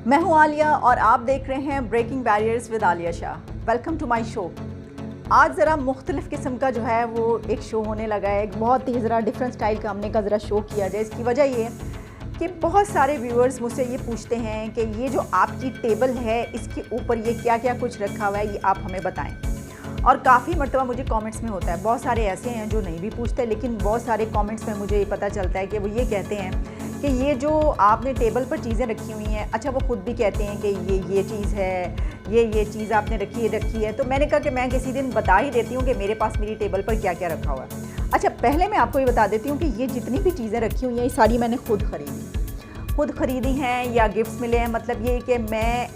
मैं हूं आलिया और आप देख रहे हैं breaking barriers with Alia Shah. Welcome to my show. आज ज़रा मुख्तलिफ़ किस्म का जो है वो एक शो होने लगा है। एक बहुत ही ज़रा डिफरेंट स्टाइल का हमने ज़रा शो किया जाए। इसकी वजह ये कि बहुत सारे व्यूअर्स मुझसे ये पूछते हैं कि ये जो आपकी टेबल है इसके ऊपर ये क्या क्या कुछ रखा हुआ है, ये आप हमें बताएं। और काफ़ी मरतबा मुझे कमेंट्स में होता है, बहुत सारे ऐसे हैं जो नहीं भी पूछते, लेकिन बहुत सारे कमेंट्स में मुझे ये पता चलता है कि वो ये कहते हैं कि ये जो आपने टेबल पर चीज़ें रखी हुई हैं, अच्छा वो ख़ुद भी कहते हैं कि ये चीज़ है, ये चीज़ आपने रखी है। तो मैंने कहा कि मैं किसी दिन बता ही देती हूँ कि मेरे पास मेरी टेबल पर क्या क्या रखा हुआ है। अच्छा, पहले मैं आपको ये बता देती हूँ कि ये जितनी भी चीज़ें रखी हुई हैं ये सारी मैंने खुद ख़रीदी हैं या गिफ्ट्स मिले हैं। मतलब ये कि मैं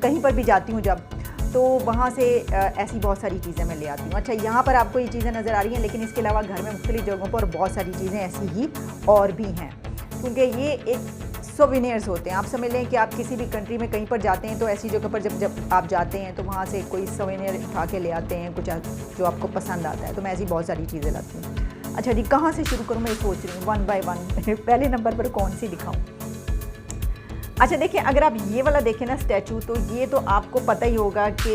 कहीं पर भी जाती हूँ जब, तो वहाँ से ऐसी बहुत सारी चीज़ें मैं ले आती हूँ। अच्छा, यहाँ पर आपको ये चीज़ें नज़र आ रही हैं, लेकिन इसके अलावा घर में मुख्तलिफ़ जगहों पर बहुत सारी चीज़ें ऐसी ही और भी हैं, क्योंकि ये एक सोविनियर्स होते हैं। आप समझ लें कि आप किसी भी कंट्री में कहीं पर जाते हैं तो ऐसी जगह पर जब आप जाते हैं तो वहाँ से कोई सोविनियर उठा के ले आते हैं, कुछ जो आपको पसंद आता है। तो मैं ऐसी बहुत सारी चीज़ें लाती हूँ। अच्छा जी, कहाँ से शुरू करूँ मैं सोच रही हूँ, वन बाय वन। पहले नंबर पर कौन सी दिखाऊँ? अच्छा देखिए, अगर आप ये वाला देखें ना स्टैचू, तो ये तो आपको पता ही होगा कि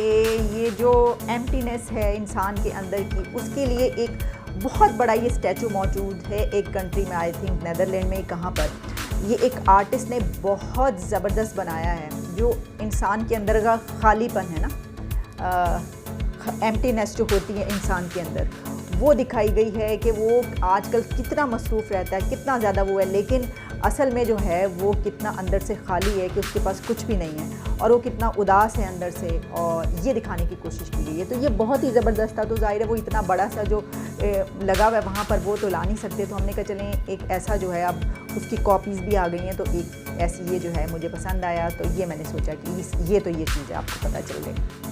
ये जो एम्प्टीनेस है इंसान के अंदर की, उसके लिए एक बहुत बड़ा ये स्टैचू मौजूद है एक कंट्री में, आई थिंक नेदरलैंड में। कहाँ पर ये एक आर्टिस्ट ने बहुत ज़बरदस्त बनाया है, जो इंसान के अंदर का खालीपन है ना, एम्प्टीनेस जो होती है इंसान के अंदर, वो दिखाई गई है कि वो आजकल कितना मसरूफ़ रहता है, कितना ज़्यादा वो है, लेकिन असल में जो है वो कितना अंदर से खाली है कि उसके पास कुछ भी नहीं है, और वो कितना उदास है अंदर से, और ये दिखाने की कोशिश की गई है। तो ये बहुत ही ज़बरदस्त था। तो ज़ाहिर है वो इतना बड़ा सा जो लगा हुआ है वहाँ पर, वो तो ला नहीं सकते, तो हमने कहा चलें एक ऐसा जो है, अब उसकी कॉपीज़ भी आ गई हैं, तो एक ऐसी ये जो है मुझे पसंद आया, तो ये मैंने सोचा कि ये चीज़ है, आपको पता चल गई।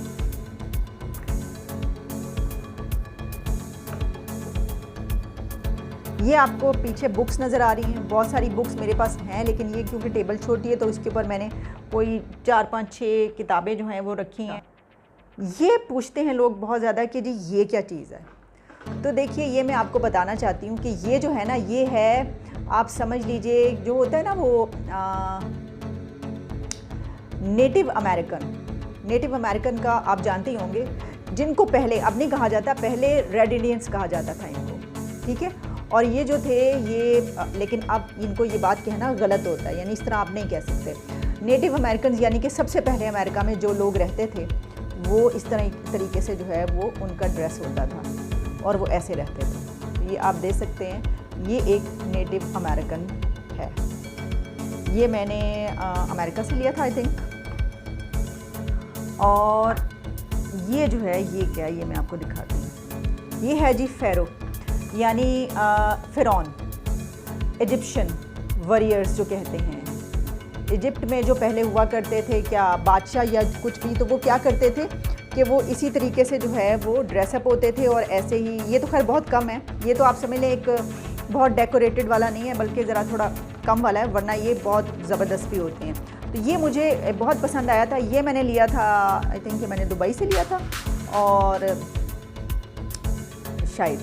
ये आपको पीछे बुक्स नज़र आ रही हैं, बहुत सारी बुक्स मेरे पास हैं, लेकिन ये क्योंकि टेबल छोटी है तो इसके ऊपर मैंने कोई 4, 5, 6 किताबें जो हैं वो रखी हैं। ये पूछते हैं लोग बहुत ज़्यादा कि जी ये क्या चीज़ है। तो देखिए, ये मैं आपको बताना चाहती हूँ कि ये जो है ना, ये है, आप समझ लीजिए जो होता है ना वो नेटिव अमेरिकन का आप जानते ही होंगे, जिनको पहले, अब नहीं कहा जाता, पहले रेड इंडियंस कहा जाता था इनको, ठीक है। और ये जो थे ये, लेकिन अब इनको ये बात कहना गलत होता है, यानी इस तरह आप नहीं कह सकते। नेटिव अमेरिकन यानी कि सबसे पहले अमेरिका में जो लोग रहते थे, वो इस तरीके से जो है वो उनका ड्रेस होता था और वो ऐसे रहते थे। तो ये आप देख सकते हैं, ये एक नेटिव अमेरिकन है। ये मैंने अमेरिका से लिया था आई थिंक। और ये जो है, ये क्या है, ये मैं आपको दिखाती हूँ। ये है जी फ़ेरो, यानी फ़िरौन, इजिप्शियन वॉरियर्स जो कहते हैं। इजिप्ट में जो पहले हुआ करते थे, क्या बादशाह या कुछ भी, तो वो क्या करते थे कि वो इसी तरीके से जो है वो ड्रेसअप होते थे, और ऐसे ही, ये तो खैर बहुत कम है, ये तो आप समझ लें एक बहुत डेकोरेटेड वाला नहीं है, बल्कि ज़रा थोड़ा कम वाला है, वरना ये बहुत ज़बरदस्त भी होते हैं। तो ये मुझे बहुत पसंद आया था। ये मैंने लिया था, आई थिंक मैंने दुबई से लिया था, और शायद,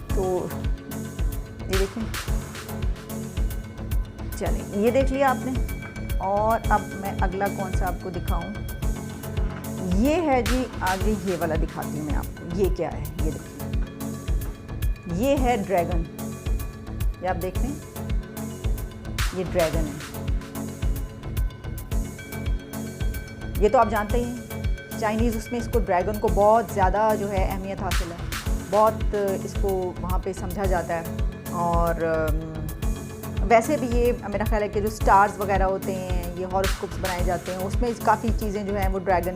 तो ये देखें, चलें, ये देख लिया आपने। और अब मैं अगला कौन सा आपको दिखाऊं? ये है जी, आगे ये वाला दिखाती हूँ मैं आपको। ये क्या है, ये देखिए, ये है ड्रैगन। ये आप देख लें, ये ड्रैगन है। ये तो आप जानते ही, चाइनीज़ उसमें इसको, ड्रैगन को बहुत ज़्यादा जो है अहमियत हासिल है, बहुत इसको वहाँ पे समझा जाता है। और वैसे भी ये मेरा ख्याल है कि जो स्टार्स वगैरह होते हैं, ये हॉरोस्कोप्स बनाए जाते हैं, उसमें काफ़ी चीज़ें जो हैं वो ड्रैगन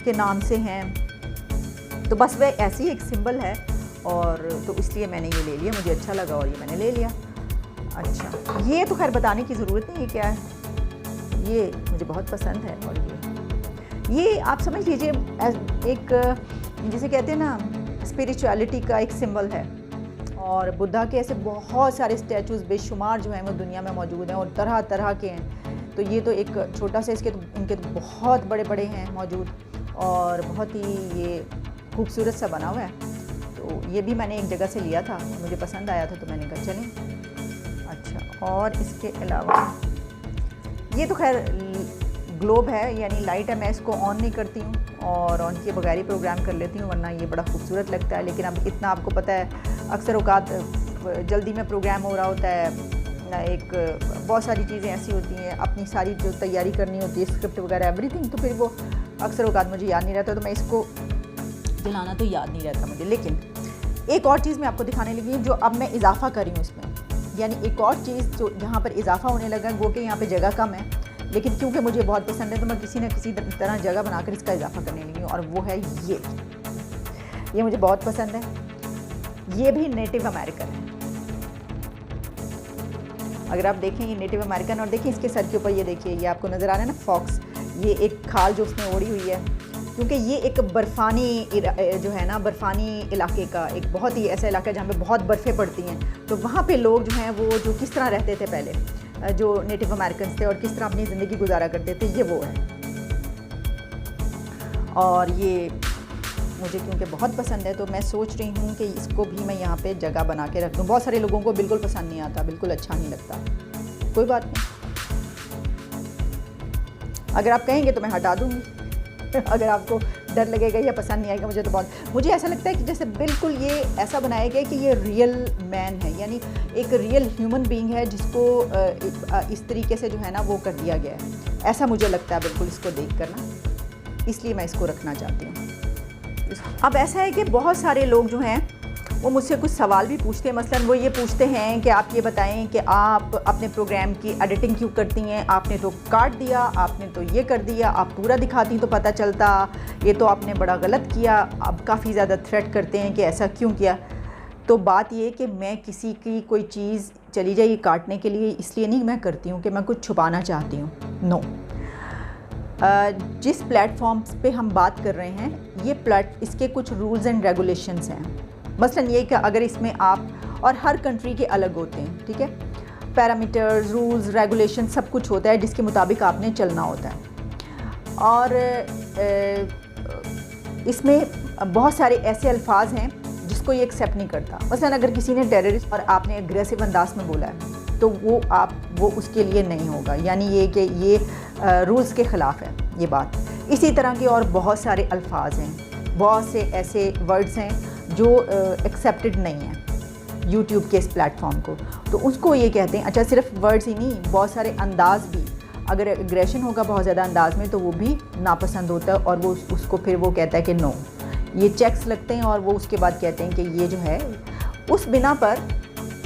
के नाम से हैं। तो बस वह ऐसी एक सिंबल है, और तो इसलिए मैंने ये ले लिया, मुझे अच्छा लगा और ये मैंने ले लिया। अच्छा, ये तो खैर बताने की ज़रूरत नहीं है क्या है, ये मुझे बहुत पसंद है। और ये आप समझ लीजिए एक, जिसे कहते हैं ना, स्पिरिचुअलिटी का एक सिंबल है। और बुद्धा के ऐसे बहुत सारे स्टैचूज़ बेशुमार जो हैं वो दुनिया में मौजूद हैं, और तरह तरह के हैं। तो ये तो एक छोटा सा, इनके तो बहुत बड़े बड़े हैं मौजूद, और बहुत ही ये खूबसूरत सा बना हुआ है। तो ये भी मैंने एक जगह से लिया था, मुझे पसंद आया था, तो मैंने कहा चलें। अच्छा, और इसके अलावा ये तो खैर ग्लोब है, यानी लाइट है, मैं इसको ऑन नहीं करती हूँ और ऑन किए बगैर ही प्रोग्राम कर लेती हूँ, वरना ये बड़ा खूबसूरत लगता है। लेकिन अब इतना आपको पता है, अक्सर औकात जल्दी में प्रोग्राम हो रहा होता है, एक बहुत सारी चीज़ें ऐसी होती हैं, अपनी सारी जो तैयारी करनी होती है, स्क्रिप्ट वगैरह एवरीथिंग, तो फिर वो अक्सर औकात मुझे याद नहीं रहता, तो मैं इसको जलाना तो याद नहीं रहता मुझे। लेकिन एक और चीज़ मैं आपको दिखाने लगी हूँ जो अब मैं इजाफ़ा कर रही हूँ इसमें, यानी एक और चीज़ जो जहाँ पर इजाफ़ा होने लगा, वो कि यहाँ पे जगह कम है, लेकिन क्योंकि मुझे बहुत पसंद है तो मैं किसी न किसी तरह जगह बनाकर इसका इजाफ़ा करने लगी हूँ, और वो है ये मुझे बहुत पसंद है। ये भी नेटिव अमेरिकन है, अगर आप देखें ये नेटिव अमेरिकन, और देखिए इसके सर के ऊपर ये देखिए, ये आपको नज़र आ रहा है ना फॉक्स, ये एक खाल जो उसने ओढ़ी हुई है, क्योंकि ये एक बर्फ़ानी जो है ना, बर्फ़ानी इलाके का एक बहुत ही ऐसा इलाका है जहाँ पे बहुत बर्फ़ें पड़ती हैं, तो वहाँ पे लोग जो हैं वो जो किस तरह रहते थे पहले, जो नेटिव अमेरिकन थे, और किस तरह अपनी ज़िंदगी गुजारा करते थे, ये वो है। और ये मुझे क्योंकि बहुत पसंद है तो मैं सोच रही हूँ कि इसको भी मैं यहाँ पे जगह बना के रख दूँ। बहुत सारे लोगों को बिल्कुल पसंद नहीं आता, बिल्कुल अच्छा नहीं लगता, कोई बात नहीं, अगर आप कहेंगे तो मैं हटा दूँगी अगर आपको डर लगेगा या पसंद नहीं आएगा, मुझे ऐसा लगता है कि जैसे बिल्कुल ये ऐसा बनाया गया कि ये रियल मैन है, यानी एक रियल ह्यूमन बीइंग है जिसको इस तरीके से जो है ना वो कर दिया गया है, ऐसा मुझे लगता है बिल्कुल इसको देख कर ना, इसलिए मैं इसको रखना चाहती हूँ। अब ऐसा है कि बहुत सारे लोग जो हैं वो मुझसे कुछ सवाल भी पूछते हैं, मसलन वो ये पूछते हैं कि आप ये बताएं कि आप अपने प्रोग्राम की एडिटिंग क्यों करती हैं, आपने तो काट दिया, आपने तो ये कर दिया, आप पूरा दिखाती तो पता चलता, ये तो आपने बड़ा गलत किया, अब काफ़ी ज़्यादा थ्रेट करते हैं कि ऐसा क्यों किया। तो बात ये कि मैं किसी की कोई चीज़ चली जाएगी काटने के लिए इसलिए नहीं मैं करती हूँ कि मैं कुछ छुपाना चाहती हूँ, नो। जिस प्लेटफॉर्म्स पे हम बात कर रहे हैं ये इसके कुछ रूल्स एंड रेगुलेशंस हैं, मसलन ये कि अगर इसमें आप, और हर कंट्री के अलग होते हैं, ठीक है, पैरामीटर्स, रूल्स, रेगुलेशन सब कुछ होता है जिसके मुताबिक आपने चलना होता है। और इसमें बहुत सारे ऐसे अल्फाज हैं जिसको ये एक्सेप्ट नहीं करता, मसलन अगर किसी ने टेररिस्ट और आपने एग्रेसिव अंदाज में बोला है तो वो उसके लिए नहीं होगा, यानी ये कि ये रूल्स के ख़िलाफ़ है ये बात। इसी तरह के और बहुत सारे अल्फाज हैं, बहुत से ऐसे वर्ड्स हैं जो एक्सेप्टेड नहीं हैं यूट्यूब के इस प्लेटफॉर्म को, तो उसको ये कहते हैं। अच्छा, सिर्फ वर्ड्स ही नहीं, बहुत सारे अंदाज भी, अगर एग्रेशन होगा बहुत ज़्यादा अंदाज में तो वो भी नापसंद होता है, और वो उसको फिर वो कहता है कि नो, ये चेक्स लगते हैं, और वो उसके बाद कहते हैं कि ये जो है, उस बिना पर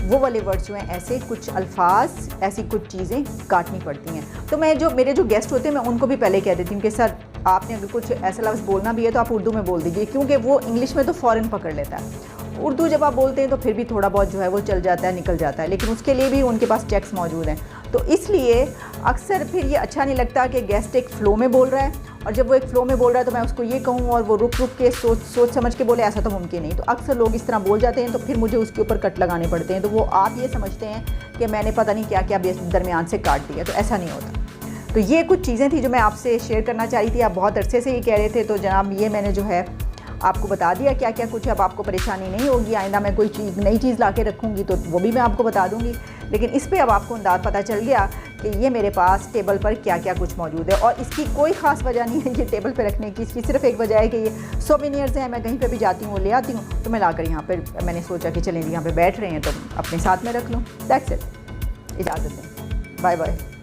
वो वाले वर्ड्स जो हैं, ऐसे कुछ अल्फाज, ऐसी कुछ चीज़ें काटनी पड़ती हैं। तो मेरे जो गेस्ट होते हैं मैं उनको भी पहले कह देती हूँ कि सर आपने अगर कुछ ऐसा लफ्ज़ बोलना भी है तो आप उर्दू में बोल दीजिए, क्योंकि वो इंग्लिश में तो फ़ौरन पकड़ लेता है, उर्दू जब आप बोलते हैं तो फिर भी थोड़ा बहुत जो है वो चल जाता है, निकल जाता है, लेकिन उसके लिए भी उनके पास चेक्स मौजूद हैं। तो इसलिए अक्सर फिर ये अच्छा नहीं लगता कि गेस्ट एक फ़्लो में बोल रहा है, और जब वो एक फ़्लो में बोल रहा है तो मैं उसको ये कहूँ और वो रुक के सोच समझ के बोले, ऐसा तो मुमकिन नहीं। तो अक्सर लोग इस तरह बोल जाते हैं, तो फिर मुझे उसके ऊपर कट लगाने पड़ते हैं, तो वो आप ये समझते हैं कि मैंने पता नहीं क्या क्या दरमियान से काट दिया, तो ऐसा नहीं होता। तो ये कुछ चीज़ें थी जो मैं आपसे शेयर करना चाह रही थी, आप बहुत अरसे से ये कह रहे थे, तो जनाब ये मैंने जो है आपको बता दिया क्या क्या कुछ। अब आपको परेशानी नहीं होगी, आइंदा मैं कोई नई चीज़ ला के रखूँगी तो वो भी मैं आपको बता दूँगी, लेकिन इस पर अब आपको अंदाज़ पता चल गया कि ये मेरे पास टेबल पर क्या क्या कुछ मौजूद है। और इसकी कोई ख़ास वजह नहीं है ये टेबल पर रखने की, इसकी सिर्फ एक वजह है कि ये सोवेनियर्स हैं, मैं कहीं पर भी जाती हूँ वो ले आती हूँ, तो मैं लाकर यहाँ पर मैंने सोचा कि चलें यहाँ पर बैठ रहे हैं तो अपने साथ में रख लूँ। दैट्स इट, इजाज़त दें, बाय बाय।